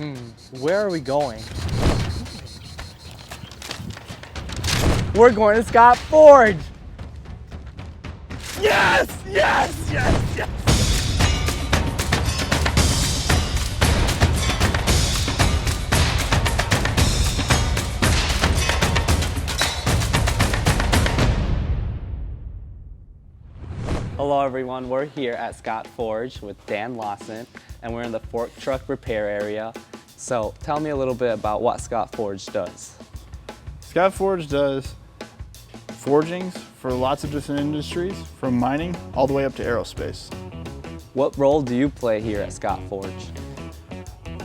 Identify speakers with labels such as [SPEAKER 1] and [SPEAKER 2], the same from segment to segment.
[SPEAKER 1] Where are we going? We're going to Scot Forge! Yes! Yes! Yes! Yes! Hello everyone, we're here at Scot Forge with Dan Lawson and we're in the fork truck repair area. So tell me a little bit about what Scot Forge does.
[SPEAKER 2] Scot Forge does forgings for lots of different industries, from mining all the way up to aerospace.
[SPEAKER 1] What role do you play here at Scot Forge?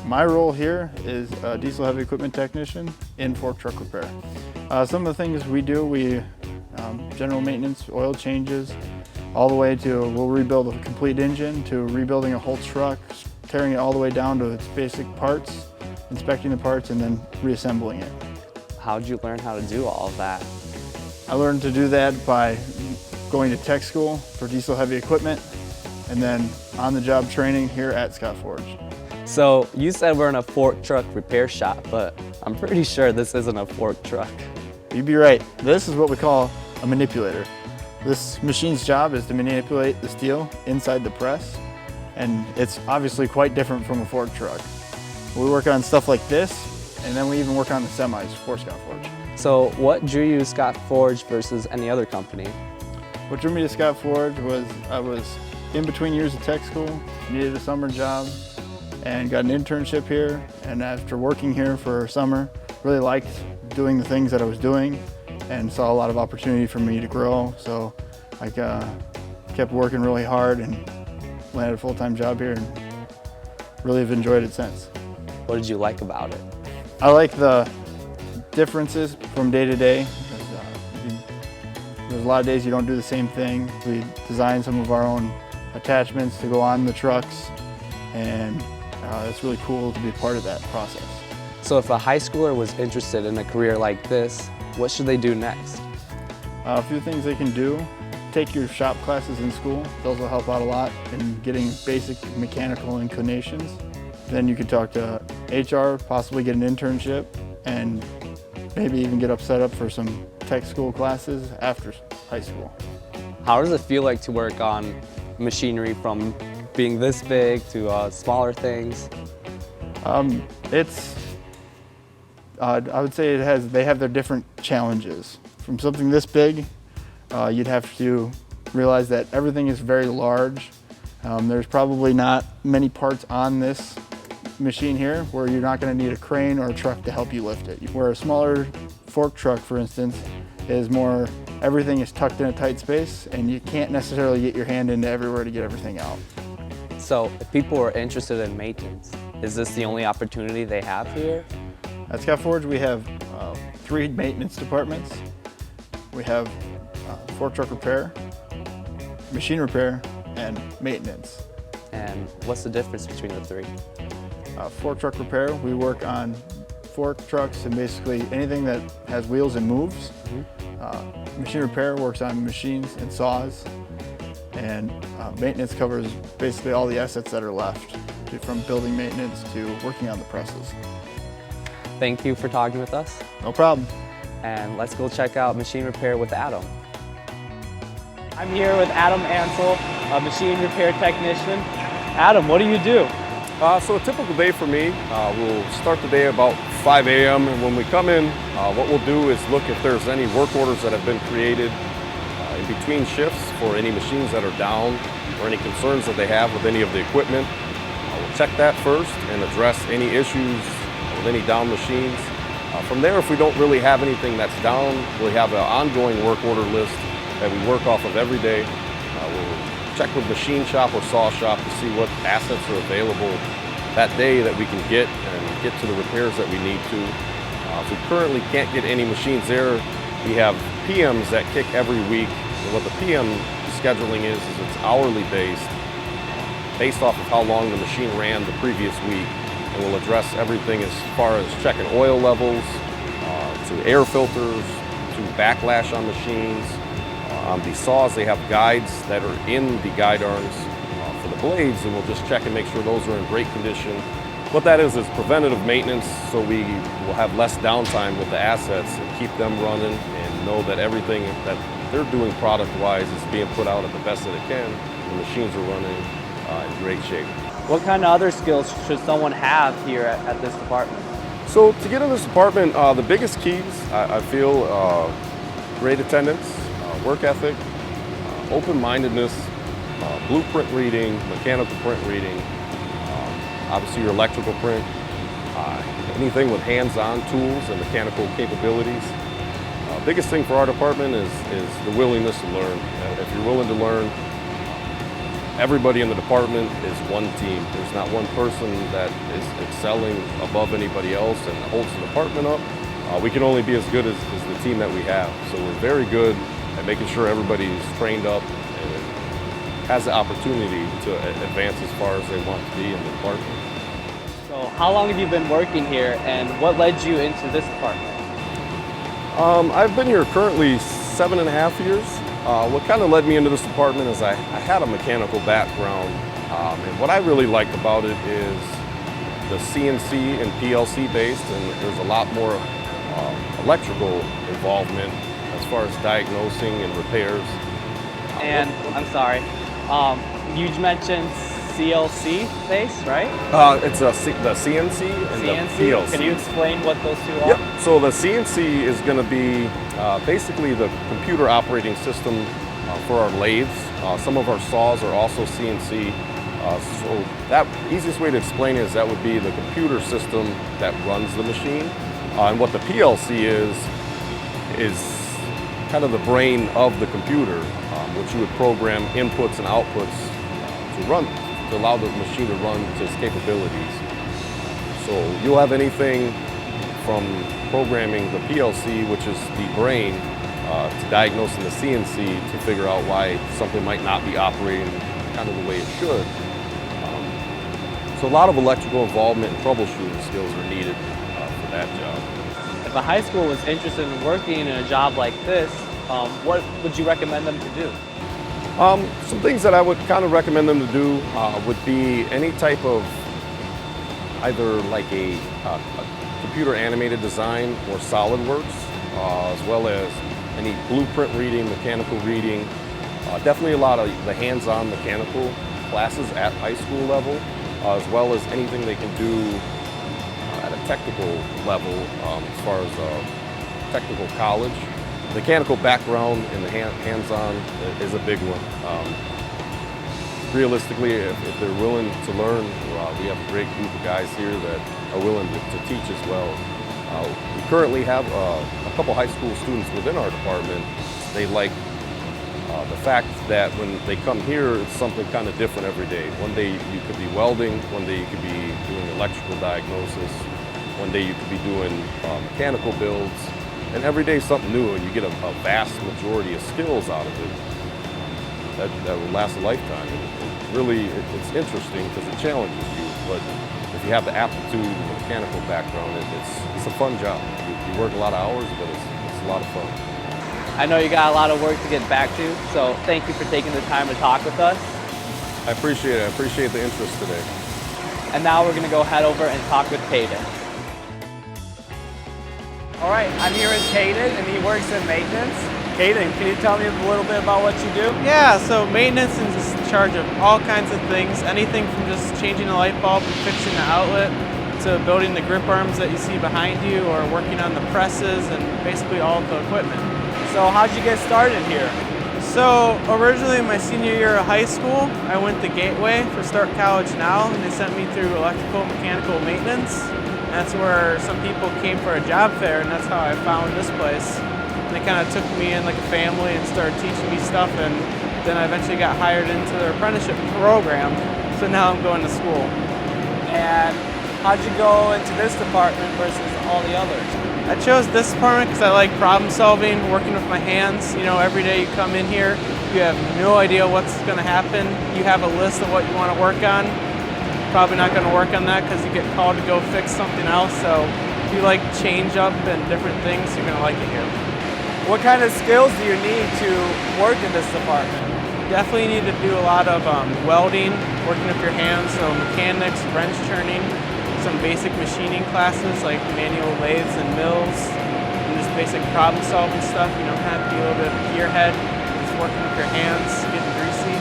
[SPEAKER 2] My role here is a diesel heavy equipment technician in fork truck repair. Some of the things we do, general maintenance, oil changes, all the way to we'll rebuild a complete engine, to rebuilding a whole truck, tearing it all the way down to its basic parts, inspecting the parts, and then reassembling it.
[SPEAKER 1] How did you learn how to do all of that?
[SPEAKER 2] I learned to do that by going to tech school for diesel heavy equipment and then on-the-job training here at Scot Forge.
[SPEAKER 1] So you said we're in a fork truck repair shop, but I'm pretty sure this isn't a fork truck.
[SPEAKER 2] You'd be right. This is what we call a manipulator. This machine's job is to manipulate the steel inside the press, and it's obviously quite different from a fork truck. We work on stuff like this, and then we even work on the semis for Scot Forge.
[SPEAKER 1] So what drew you to Scot Forge versus any other company?
[SPEAKER 2] What drew me to Scot Forge was I was in between years of tech school, needed a summer job, and got an internship here. And after working here for a summer, really liked doing the things that I was doing and saw a lot of opportunity for me to grow. So I kept working really hard and landed a full-time job here and really have enjoyed it since.
[SPEAKER 1] What did you like about it?
[SPEAKER 2] I like the differences from day to day. There's a lot of days you don't do the same thing. We design some of our own attachments to go on the trucks, and it's really cool to be part of that process.
[SPEAKER 1] So if a high schooler was interested in a career like this, what should they do next?
[SPEAKER 2] A few things they can do. Take your shop classes in school. Those will help out a lot in getting basic mechanical inclinations. Then you could talk to HR, possibly get an internship, and maybe even get set up for some tech school classes after high school.
[SPEAKER 1] How does it feel like to work on machinery from being this big to smaller things?
[SPEAKER 2] I would say they have their different challenges. From something this big, you'd have to realize that everything is very large. There's probably not many parts on this machine here where you're not going to need a crane or a truck to help you lift it. Where a smaller fork truck, for instance, is more, everything is tucked in a tight space and you can't necessarily get your hand into everywhere to get everything out.
[SPEAKER 1] So if people are interested in maintenance, is this the only opportunity they have here?
[SPEAKER 2] At Scot Forge we have 3 maintenance departments. We have fork truck repair, machine repair, and maintenance.
[SPEAKER 1] And what's the difference between the 3?
[SPEAKER 2] Fork truck repair, we work on fork trucks and basically anything that has wheels and moves. Machine repair works on machines and saws. And maintenance covers basically all the assets that are left, from building maintenance to working on the presses.
[SPEAKER 1] Thank you for talking with us.
[SPEAKER 2] No problem.
[SPEAKER 1] And let's go check out machine repair with Adam. I'm here with Adam Ansel, a machine repair technician. Adam, what do you do?
[SPEAKER 3] So a typical day for me, we'll start the day about 5 a.m. and when we come in, what we'll do is look if there's any work orders that have been created in between shifts for any machines that are down or any concerns that they have with any of the equipment. We'll check that first and address any issues with any down machines. From there, if we don't really have anything that's down, we have an ongoing work order list that we work off of every day. We'll check with machine shop or saw shop to see what assets are available that day that we can get and get to the repairs that we need to. If we currently can't get any machines there, we have PMs that kick every week. And what the PM scheduling is it's hourly based off of how long the machine ran the previous week. And we'll address everything as far as checking oil levels, to air filters, to backlash on machines. On the saws, they have guides that are in the guide arms for the blades, and we'll just check and make sure those are in great condition. What that is preventative maintenance, so we will have less downtime with the assets and keep them running and know that everything that they're doing product-wise is being put out at the best that it can. The machines are running in great shape.
[SPEAKER 1] What kind of other skills should someone have here at this department?
[SPEAKER 3] So to get in this department, the biggest keys, I feel, great attendance, work ethic, open-mindedness, blueprint reading, mechanical print reading, obviously your electrical print, anything with hands-on tools and mechanical capabilities. Biggest thing for our department is the willingness to learn. If you're willing to learn, everybody in the department is one team. There's not one person that is excelling above anybody else and holds the department up. We can only be as good as the team that we have. So we're very good at making sure everybody's trained up and has the opportunity to advance as far as they want to be in the department.
[SPEAKER 1] So how long have you been working here, and what led you into this department?
[SPEAKER 3] I've been here currently 7.5 years. What kind of led me into this department is I had a mechanical background, and what I really liked about it is the CNC and PLC based, and there's a lot more electrical involvement as far as diagnosing and repairs.
[SPEAKER 1] And I'm sorry, you mentioned CLC base, right?
[SPEAKER 3] It's the CNC and
[SPEAKER 1] CNC?
[SPEAKER 3] the PLC.
[SPEAKER 1] Can you explain what those two are?
[SPEAKER 3] Yep. So the CNC is going to be basically the computer operating system for our lathes. Some of our saws are also CNC. So that easiest way to explain it is that would be the computer system that runs the machine. And what the PLC is kind of the brain of the computer, which you would program inputs and outputs to allow the machine to run to its capabilities. So you'll have anything from programming the PLC, which is the brain, to diagnosing the CNC to figure out why something might not be operating kind of the way it should. So a lot of electrical involvement and troubleshooting skills are needed for that job.
[SPEAKER 1] If a high school was interested in working in a job like this, what would you recommend them to do?
[SPEAKER 3] Some things that I would kind of recommend them to do would be any type of either like a computer animated design or SolidWorks, as well as any blueprint reading, mechanical reading. Definitely a lot of the hands-on mechanical classes at high school level, as well as anything they can do at a technical level as far as technical college. Mechanical background and the hands-on is a big one. Realistically, if they're willing to learn, we have a great group of guys here that are willing to teach as well. We currently have a couple high school students within our department. They like the fact that when they come here, it's something kind of different every day. One day you could be welding, one day you could be doing electrical diagnosis, one day you could be doing mechanical builds. And every day is something new, and you get a vast majority of skills out of it that will last a lifetime. And really, it's interesting because it challenges you, but if you have the aptitude and the mechanical background, it's a fun job. You work a lot of hours, but it's a lot of fun.
[SPEAKER 1] I know you got a lot of work to get back to, so thank you for taking the time to talk with us.
[SPEAKER 3] I appreciate it. I appreciate the interest today.
[SPEAKER 1] And now we're going to go head over and talk with Caden. All right, I'm here with Caden, and he works in maintenance. Caden, can you tell me a little bit about what you do?
[SPEAKER 4] Yeah, so maintenance is in charge of all kinds of things, anything from just changing the light bulb and fixing the outlet to building the grip arms that you see behind you, or working on the presses and basically all of the equipment.
[SPEAKER 1] So how'd you get started here?
[SPEAKER 4] So originally my senior year of high school, I went to Gateway for Start College Now, and they sent me through electrical mechanical maintenance. That's where some people came for a job fair, and that's how I found this place. And they kind of took me in like a family and started teaching me stuff, and then I eventually got hired into their apprenticeship program. So now I'm going to school.
[SPEAKER 1] And how'd you go into this department versus all the others?
[SPEAKER 4] I chose this department because I like problem solving, working with my hands. You know, every day you come in here, you have no idea what's going to happen. You have a list of what you want to work on. Probably not going to work on that because you get called to go fix something else. So if you like change up and different things, you're going to like it here.
[SPEAKER 1] What kind of skills do you need to work in this department?
[SPEAKER 4] Definitely need to do a lot of welding, working with your hands, so mechanics, wrench turning, some basic machining classes like manual lathes and mills, and just basic problem solving stuff. You know, kind of be a little bit of a gearhead, just working with your hands, getting greasy.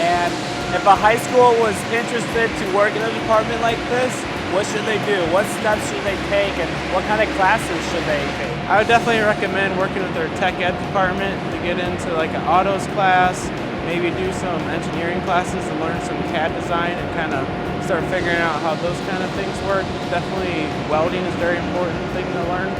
[SPEAKER 1] And if a high school was interested to work in a department like this, what should they do? What steps should they take, and what kind of classes should they take?
[SPEAKER 4] I would definitely recommend working with their tech ed department to get into like an autos class, maybe do some engineering classes to learn some CAD design and kind of start figuring out how those kind of things work. Definitely welding is a very important thing to learn.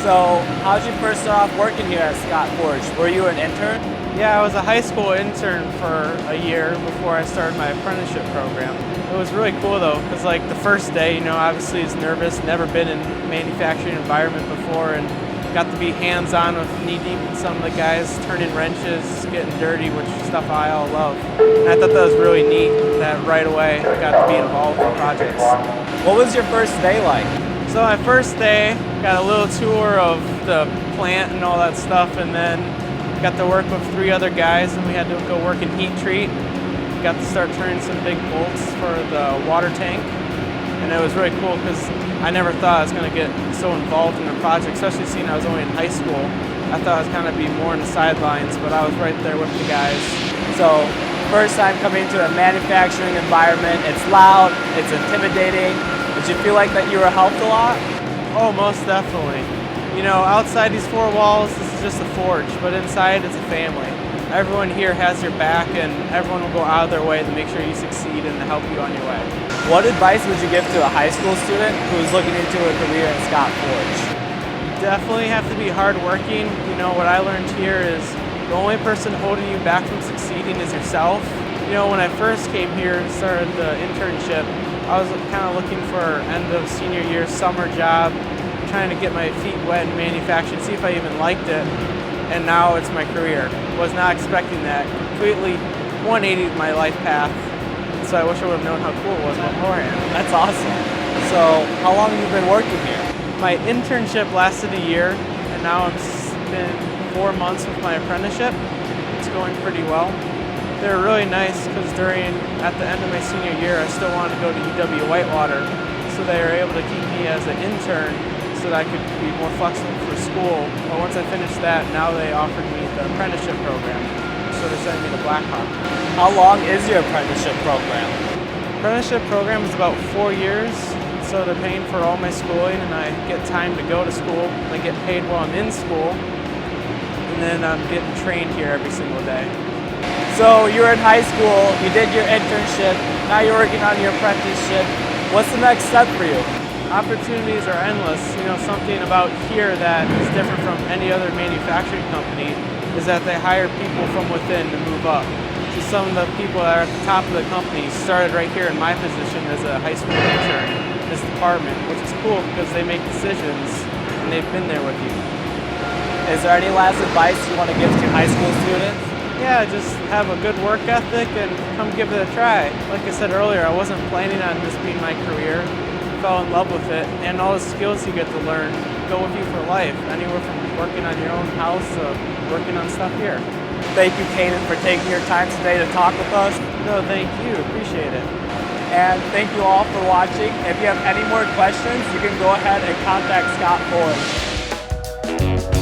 [SPEAKER 1] So, how did you first start off working here at Scot Forge? Were you an intern?
[SPEAKER 4] Yeah, I was a high school intern for a year before I started my apprenticeship program. It was really cool though, because like the first day, you know, obviously is nervous, never been in a manufacturing environment before, and got to be hands-on with knee-deep with some of the guys, turning wrenches, getting dirty, which is stuff I all love. And I thought that was really neat that right away I got to be involved in projects.
[SPEAKER 1] What was your first day like?
[SPEAKER 4] So my first day, got a little tour of the plant and all that stuff, and then got to work with 3 other guys, and we had to go work in heat treat. Got to start turning some big bolts for the water tank, and it was really cool because I never thought I was going to get so involved in the project, especially seeing I was only in high school. I thought I was kind of be more on the sidelines, but I was right there with the guys.
[SPEAKER 1] So, first time coming to a manufacturing environment, it's loud, it's intimidating. Did you feel like that you were helped a lot?
[SPEAKER 4] Oh, most definitely. You know, outside these 4 walls, this is just a forge, but inside it's a family. Everyone here has your back, and everyone will go out of their way to make sure you succeed and to help you on your way.
[SPEAKER 1] What advice would you give to a high school student who's looking into a career at Scot Forge?
[SPEAKER 4] Definitely have to be hardworking. You know, what I learned here is the only person holding you back from succeeding is yourself. You know, when I first came here and started the internship, I was kind of looking for end of senior year summer job, trying to get my feet wet in manufacturing, see if I even liked it. And now it's my career. Was not expecting that. Completely 180 my life path. So I wish I would have known how cool it was beforehand.
[SPEAKER 1] That's awesome. So, how long have you been working here?
[SPEAKER 4] My internship lasted a year, and now it's been 4 months with my apprenticeship. It's going pretty well. They're really nice because at the end of my senior year, I still wanted to go to UW Whitewater, so they were able to keep me as an intern so that I could be more flexible for school. But once I finished that, now they offered me the apprenticeship program, so they're sending me to Blackhawk.
[SPEAKER 1] How long is your apprenticeship program?
[SPEAKER 4] Apprenticeship program is about 4 years, so they're paying for all my schooling, and I get time to go to school. I get paid while I'm in school, and then I'm getting trained here every single day.
[SPEAKER 1] So you were in high school, you did your internship, now you're working on your apprenticeship. What's the next step for you?
[SPEAKER 4] Opportunities are endless. You know, something about here that is different from any other manufacturing company is that they hire people from within to move up. So some of the people that are at the top of the company started right here in my position as a high school intern in this department, which is cool because they make decisions and they've been there with you.
[SPEAKER 1] Is there any last advice you want to give to high school students?
[SPEAKER 4] Yeah, just have a good work ethic and come give it a try. Like I said earlier, I wasn't planning on this being my career. Fell in love with it, and all the skills you get to learn go with you for life, anywhere from working on your own house to working on stuff here.
[SPEAKER 1] Thank you, Kaden, for taking your time today to talk with us.
[SPEAKER 4] No, thank you. Appreciate it.
[SPEAKER 1] And thank you all for watching. If you have any more questions, you can go ahead and contact Scot Forge.